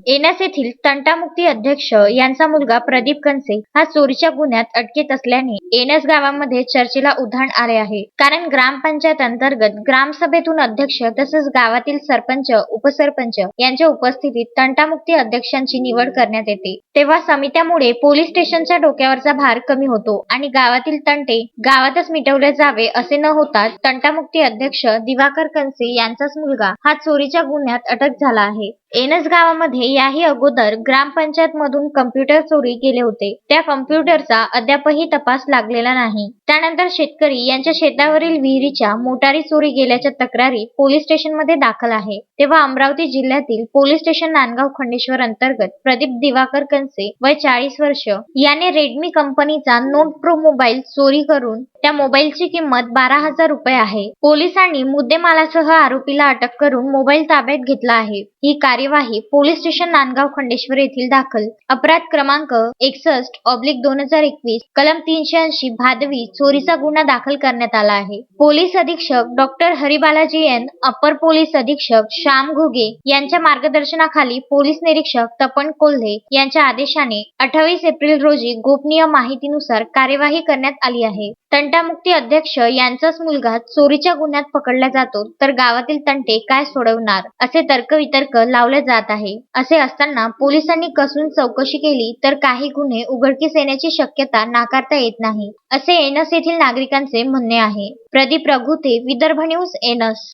NS येथील तंटामुक्ती अध्यक्ष यांचा मुलगा प्रदीप कनसे हा चोरीच्या गुन्ह्यात अटकेत असल्याने एनएस गावामध्ये चर्चेला उधाण आले आहे. कारण ग्रामपंचायत अंतर्गत ग्रामसभेतून अध्यक्ष तसेच गावातील सरपंच, उपसरपंच यांच्या उपस्थितीत तंटामुक्ती अध्यक्षांची निवड करण्यात येते. तेव्हा समित्यामुळे पोलीस स्टेशनच्या डोक्यावरचा भार कमी होतो आणि गावातील तंटे गावातच मिटवले जावे असे न होता तंटामुक्ती अध्यक्ष दिवाकर कनसे यांचाच मुलगा हा चोरीच्या गुन्ह्यात अटक झाला आहे. एनएस गावामध्ये याही अगोदर ग्रामपंचायत मधून कम्प्युटर चोरी गेले होते. त्या कम्प्युटरचा अद्यापही तपास लागलेला नाही. त्यानंतर शेतकरी यांच्या शेतावरील विहिरीच्या मोटारी चोरी गेल्याच्या तक्रारी पोलीस स्टेशनमध्ये दाखल आहे. तेव्हा अमरावती जिल्ह्यातील पोलीस स्टेशन नांदगाव खंडेश्वर अंतर्गत प्रदीप दिवाकर कनसे वय 40 वर्ष याने रेडमी कंपनीचा नोट प्रो मोबाईल चोरी करून त्या मोबाईलची किंमत 12,000 रुपये आहे. पोलिसांनी मुद्देमालासह आरोपीला अटक करून मोबाईल ताब्यात घेतला आहे. ही कार्यवाही पोलीस स्टेशन नांदगाव खंडेश्वर येथील दाखल अपराध क्रमांक 61/2021 कलम 380 भादवी चोरीचा गुन्हा दाखल करण्यात आला आहे. पोलीस अधीक्षक डॉक्टर हरिबालाजी एन, अपर पोलीस अधीक्षक श्याम घुगे यांच्या मार्गदर्शनाखाली पोलीस निरीक्षक तपन कोल्हे यांच्या आदेशाने 28 एप्रिल रोजी गोपनीय माहितीनुसार कार्यवाही करण्यात आली आहे. तंटामुक्ती अध्यक्ष यांचाच मुलगा चोरीच्या गुन्ह्यात पकडला जातो तर गावातील तंटे काय सोडवणार असे तर्कवितर्क लावले जात आहे. असे असताना पोलिसांनी कसून चौकशी केली तर काही गुन्हे उघडकीस येण्याची शक्यता नाकारता येत नाही, असे एनस येथील नागरिकांचे म्हणणे आहे. प्रदीप रघुते, विदर्भ न्यूज, एनस.